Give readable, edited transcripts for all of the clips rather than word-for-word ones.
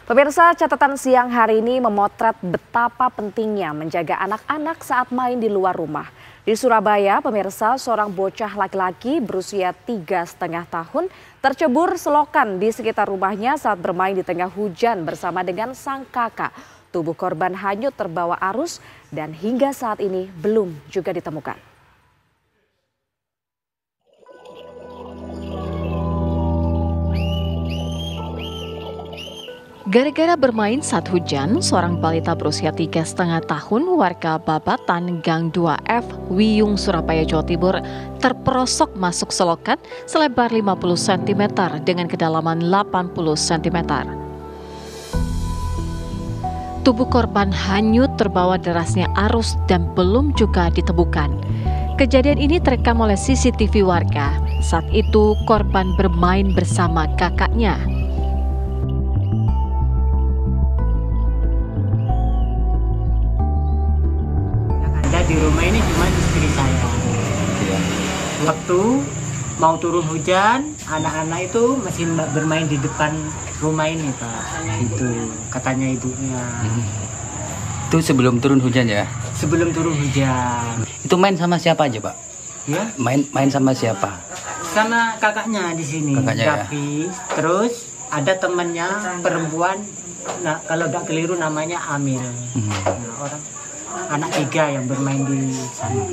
Pemirsa, catatan siang hari ini memotret betapa pentingnya menjaga anak-anak saat main di luar rumah. Di Surabaya, pemirsa, seorang bocah laki-laki berusia 3,5 tahun tercebur selokan di sekitar rumahnya saat bermain di tengah hujan bersama dengan sang kakak. Tubuh korban hanyut terbawa arus dan hingga saat ini belum juga ditemukan. Gara-gara bermain saat hujan, seorang balita berusia 3,5 tahun warga Babatan Gang 2F, Wiyung, Surabaya, Jawa Timur terperosok masuk selokan selebar 50 cm dengan kedalaman 80 cm. Tubuh korban hanyut terbawa derasnya arus dan belum juga ditemukan. Kejadian ini terekam oleh CCTV warga. Saat itu korban bermain bersama kakaknya. Di rumah ini cuma istri saya. Waktu mau turun hujan, anak-anak itu masih bermain di depan rumah ini, Pak. Itu katanya ibunya. Itu sebelum turun hujan ya? Sebelum turun hujan. Itu main sama siapa aja, Pak? Ya? Main sama siapa? Sama kakaknya di sini. Kakaknya Raffi. Ya? Terus ada temannya perempuan. Nah, kalau nggak keliru namanya Amir. Nah, anak 3 yang bermain di sana.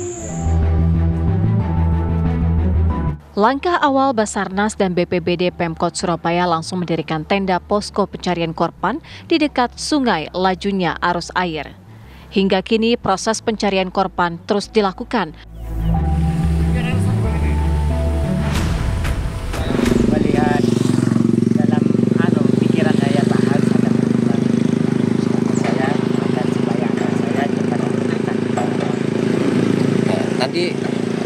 Langkah awal Basarnas dan BPBD Pemkot Surabaya langsung mendirikan tenda posko pencarian korban di dekat sungai lajunya arus air. Hingga kini proses pencarian korban terus dilakukan. Melihat dalam pikiran saya, Pak, harus ada perubahan. Saya dan supaya anak saya cepat ditemukan. Nanti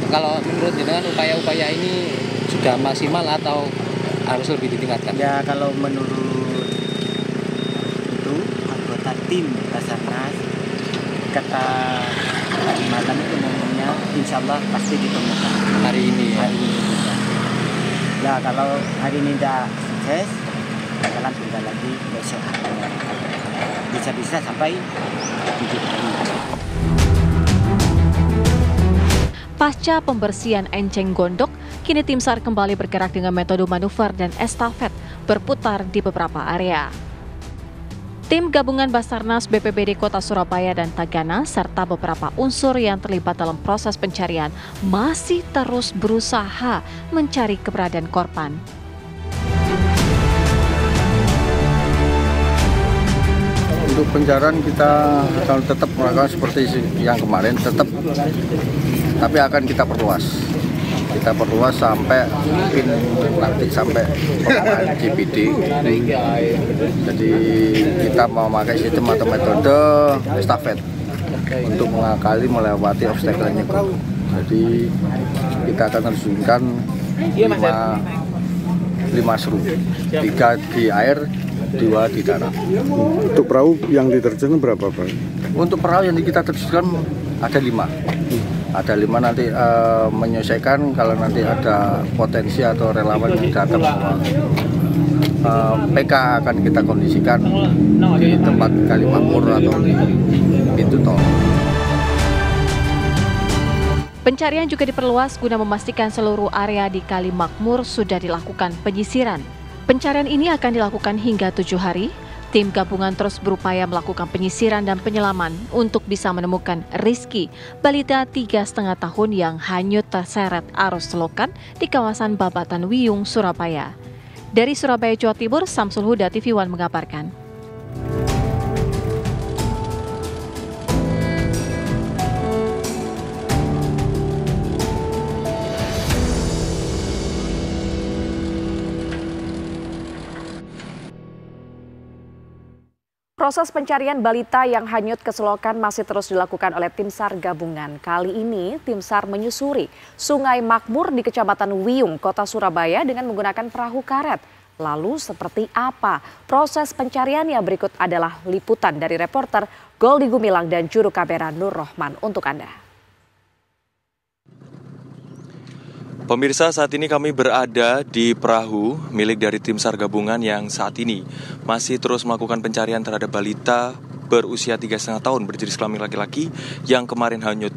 kalau menurut jenengan upaya-upaya ini sudah maksimal atau harus lebih ditingkatkan? Ya, kalau menurut itu anggota tim Basarnas, kata tadi malam itu ngomongnya insya Allah pasti ditemukan Hari ini ya? Hari ini juga. Ya, kalau hari ini tidak sukses, bakalan tunda lagi besok. Bisa-bisa sampai 7 hari. Pasca pembersihan enceng gondok, kini tim SAR kembali bergerak dengan metode manuver dan estafet berputar di beberapa area. Tim gabungan Basarnas, BPBD Kota Surabaya dan Tagana serta beberapa unsur yang terlibat dalam proses pencarian masih terus berusaha mencari keberadaan korban. Untuk pencarian kita akan tetap melakukan seperti yang kemarin, tapi akan kita perluas. Kita perluas sampai mungkin nanti sampai pengembangan GPD. Jadi kita mau pakai sistem atau metode estafet untuk mengakali melewati obstacle-nya. Jadi kita akan terjunkan 5 seru, 3 di air, 2 di darat. Untuk perahu yang diterjunkan berapa, Pak? Untuk perahu yang kita terjunkan ada 5. Ada 5 nanti menyelesaikan kalau nanti ada potensi atau relawan yang datang. PK akan kita kondisikan di tempat Kali Makmur atau di pintu tol. Pencarian juga diperluas guna memastikan seluruh area di Kali Makmur sudah dilakukan penyisiran. Pencarian ini akan dilakukan hingga 7 hari. Tim gabungan terus berupaya melakukan penyisiran dan penyelaman untuk bisa menemukan Rizky, balita 3,5 tahun yang hanyut terseret arus selokan di kawasan Babatan Wiyung, Surabaya. Dari Surabaya, Jawa Timur, Samsul Huda, TV One mengabarkan. Proses pencarian balita yang hanyut ke selokan masih terus dilakukan oleh tim SAR gabungan. Kali ini tim SAR menyusuri Sungai Makmur di Kecamatan Wiyung, Kota Surabaya dengan menggunakan perahu karet. Lalu seperti apa proses pencariannya? Berikut adalah liputan dari reporter Goldi Gumilang dan juru kamera Nur Rohman untuk Anda. Pemirsa, saat ini kami berada di perahu milik dari tim SAR gabungan yang saat ini masih terus melakukan pencarian terhadap balita berusia 3,5 tahun berjenis kelamin laki-laki yang kemarin hanyut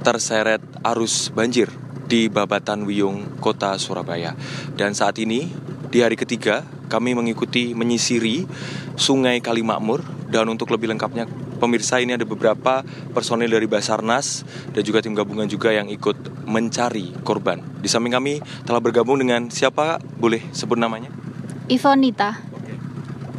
terseret arus banjir di Babatan Wiyung, Kota Surabaya. Dan saat ini di hari ketiga kami mengikuti menyisiri Sungai Kalimakmur, dan untuk lebih lengkapnya pemirsa, ini ada beberapa personil dari Basarnas dan juga tim gabungan juga yang ikut mencari korban. Di samping kami telah bergabung dengan siapa? Boleh sebut namanya? Ivonita.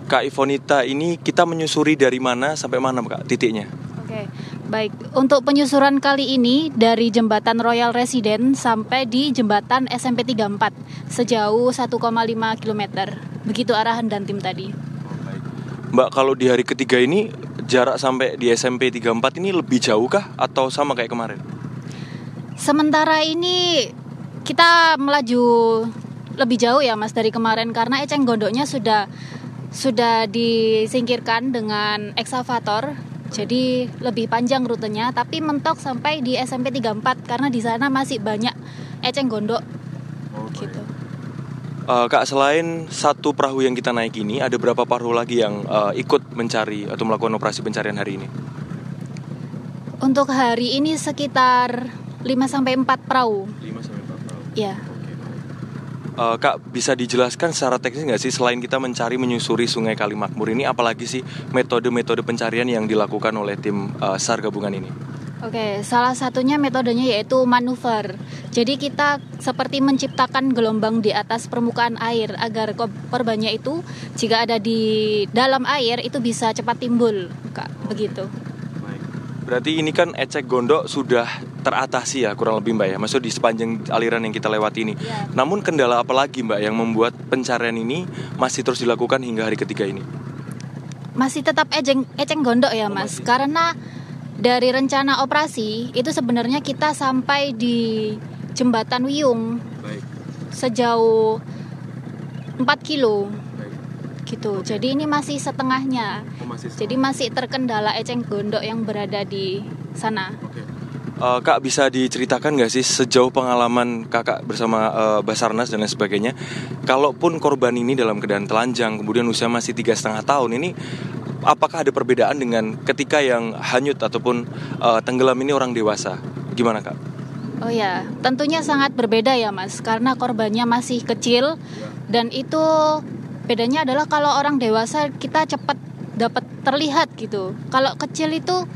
Kak Ivonita, ini kita menyusuri dari mana sampai mana Kak titiknya? Oke, baik. Untuk penyusuran kali ini dari Jembatan Royal Resident sampai di Jembatan SMP 34 sejauh 1,5 km. Begitu arahan dan tim tadi. Mbak, kalau di hari ketiga ini jarak sampai di SMP 34 ini lebih jauh kah atau sama kayak kemarin? Sementara ini kita melaju lebih jauh ya Mas dari kemarin, karena eceng gondoknya sudah disingkirkan dengan eksavator. Jadi lebih panjang rutenya, tapi mentok sampai di SMP 34 karena di sana masih banyak eceng gondok. Gitu. Kak, selain satu perahu yang kita naik ini, ada berapa perahu lagi yang ikut mencari atau melakukan operasi pencarian hari ini? Untuk hari ini sekitar 5-4 perahu. 5-4 perahu? Iya. Kak, bisa dijelaskan secara teknis nggak sih, selain kita menyusuri Sungai Kalimakmur ini, apalagi sih metode-metode pencarian yang dilakukan oleh tim SAR gabungan ini? Oke, salah satunya metodenya yaitu manuver. Jadi kita seperti menciptakan gelombang di atas permukaan air agar korbannya itu jika ada di dalam air itu bisa cepat timbul, Kak, begitu. Baik. Berarti ini kan ecek gondok sudah teratasi ya kurang lebih Mbak ya, maksud di sepanjang aliran yang kita lewati ini. Ya. Namun kendala apa lagi Mbak yang membuat pencarian ini masih terus dilakukan hingga hari ketiga ini? Masih tetap eceng gondok ya Mas, karena dari rencana operasi itu sebenarnya kita sampai di Jembatan Wiyung. Baik. Sejauh 4 kilo. Baik. Gitu. Jadi ini masih setengahnya. Jadi masih terkendala eceng gondok yang berada di sana. Kak, bisa diceritakan nggak sih sejauh pengalaman kakak bersama Basarnas dan lain sebagainya, kalaupun korban ini dalam keadaan telanjang kemudian usia masih 3,5 tahun ini, apakah ada perbedaan dengan ketika yang hanyut ataupun tenggelam ini orang dewasa? Gimana Kak? Oh ya, tentunya sangat berbeda ya Mas, karena korbannya masih kecil dan itu bedanya adalah kalau orang dewasa kita cepat dapat terlihat gitu. Kalau kecil itu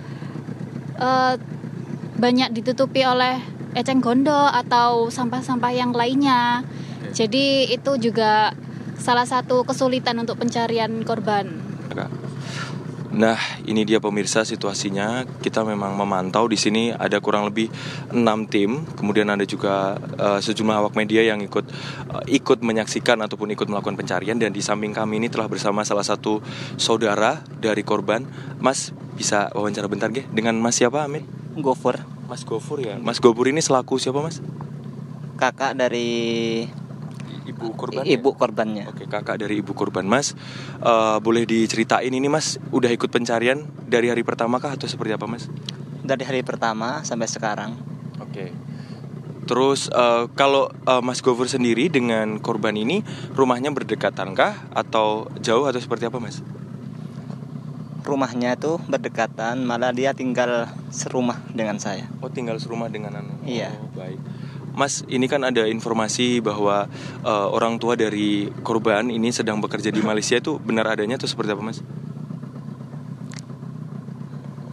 banyak ditutupi oleh eceng gondok atau sampah-sampah yang lainnya. Jadi itu juga salah satu kesulitan untuk pencarian korban. Nah, ini dia pemirsa situasinya. Kita memang memantau di sini ada kurang lebih 6 tim. Kemudian ada juga sejumlah awak media yang ikut menyaksikan ataupun ikut melakukan pencarian. Dan di samping kami ini telah bersama salah satu saudara dari korban. Mas, bisa wawancara bentar nggih dengan Mas siapa, Amin? Gofur. Mas Gofur ya. Mas Gofur ini selaku siapa Mas? Kakak dari ibu korban. Ibu korbannya. Oke, kakak dari ibu korban. Mas, boleh diceritain ini Mas, udah ikut pencarian dari hari pertama kah atau seperti apa Mas? Dari hari pertama sampai sekarang. Oke. Terus kalau Mas Gofur sendiri dengan korban ini rumahnya berdekatan kah atau jauh atau seperti apa Mas? Rumahnya tuh berdekatan, malah dia tinggal serumah dengan saya. Oh, tinggal serumah dengan Iya. Oh, baik. Mas, ini kan ada informasi bahwa orang tua dari korban ini sedang bekerja di Malaysia, itu benar adanya atau seperti apa Mas?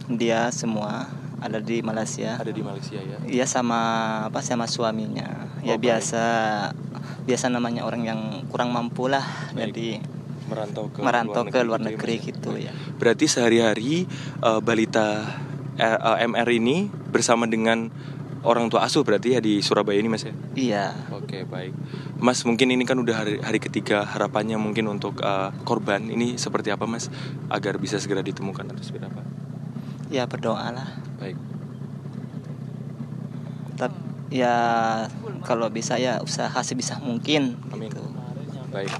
Dia semua ada di Malaysia. Ada di Malaysia ya? Iya, sama suaminya. Ya baik. biasa namanya orang yang kurang mampu lah. Baik. Jadi merantau ke luar negeri gitu ya. Berarti sehari-hari balita MR ini bersama dengan orang tua asuh berarti ya di Surabaya ini Mas ya? Iya. Oke, baik. Mas, mungkin ini kan udah hari ketiga, harapannya mungkin untuk korban ini seperti apa Mas, agar bisa segera ditemukan atau seperti apa? Ya, berdoalah. Baik. Ya kalau bisa ya usaha sebisa mungkin. Amin. Gitu. Baik.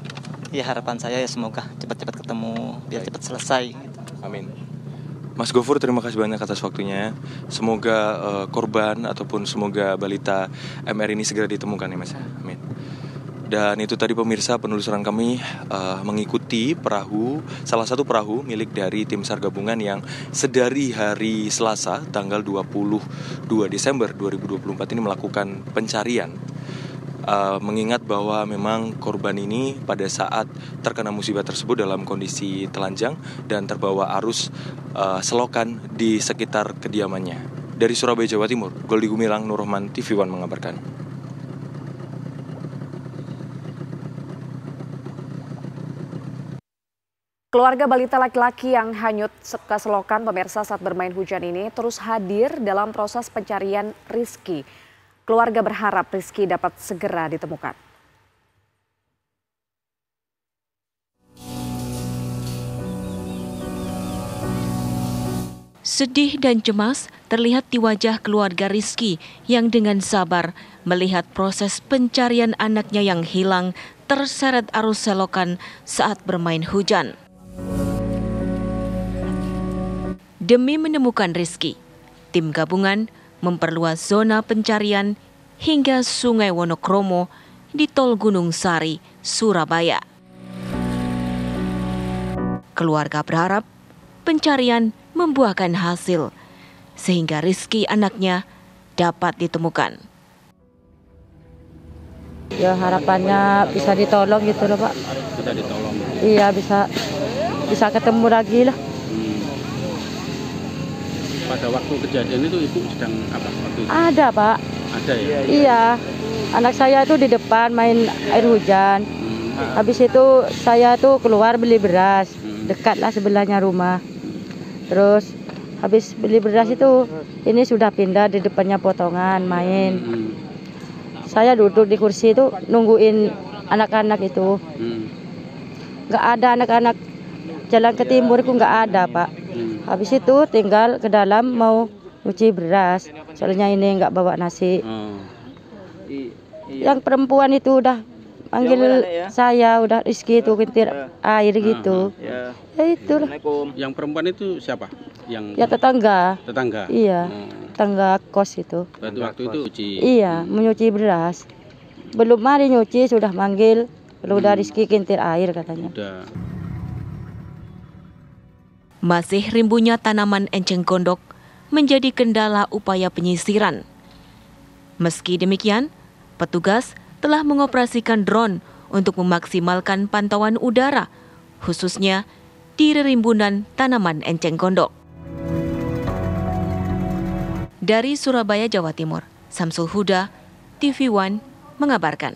Ya harapan saya ya semoga cepat-cepat ketemu biar cepat selesai gitu. Amin. Mas Gofur, terima kasih banyak atas waktunya. Semoga korban ataupun semoga balita MR ini segera ditemukan ya Mas. Amin. Dan itu tadi pemirsa penelusuran kami mengikuti salah satu perahu milik dari tim SAR gabungan yang sedari hari Selasa tanggal 22 Desember 2024 ini melakukan pencarian. Mengingat bahwa memang korban ini pada saat terkena musibah tersebut dalam kondisi telanjang dan terbawa arus selokan di sekitar kediamannya. Dari Surabaya, Jawa Timur, Goldi Gumilang, Nur Rahman, TV One mengabarkan. Keluarga balita laki-laki yang hanyut ke selokan pemirsa saat bermain hujan ini terus hadir dalam proses pencarian Rizky. Keluarga berharap Rizky dapat segera ditemukan. Sedih dan cemas terlihat di wajah keluarga Rizky yang dengan sabar melihat proses pencarian anaknya yang hilang terseret arus selokan saat bermain hujan. Demi menemukan Rizky, tim gabungan memperluas zona pencarian hingga Sungai Wonokromo di Tol Gunung Sari, Surabaya. Keluarga berharap pencarian membuahkan hasil sehingga Rizky anaknya dapat ditemukan. Ya harapannya bisa ditolong gitu loh Pak. Bisa ditolong? Iya bisa ketemu lagi lah. Pada waktu kejadian itu Ibu sedang apa waktu itu? Ada Pak. Ada ya? Iya, anak saya itu di depan main air hujan. Habis itu saya tuh keluar beli beras, dekat lah sebelahnya rumah. Terus habis beli beras itu ini sudah pindah di depannya potongan main. Saya duduk di kursi itu nungguin anak-anak itu. Nggak ada anak-anak jalan ke timur itu nggak ada Pak. Habis itu tinggal ke dalam mau nyuci beras. Soalnya ini nggak bawa nasi. Yang perempuan itu udah panggil saya, udah Rizky itu kintir air gitu. Ya itulah. Yang perempuan itu siapa? Yang ya tetangga. Tetangga. Iya. Tetangga kos itu. Waktu itu cuci. Iya, menyuci beras. Belum mari nyuci sudah manggil, udah Rizky kintir air katanya. Udah. Masih rimbunya tanaman enceng gondok menjadi kendala upaya penyisiran. Meski demikian, petugas telah mengoperasikan drone untuk memaksimalkan pantauan udara, khususnya di rimbunan tanaman enceng gondok. Dari Surabaya, Jawa Timur, Samsul Huda, TV One mengabarkan.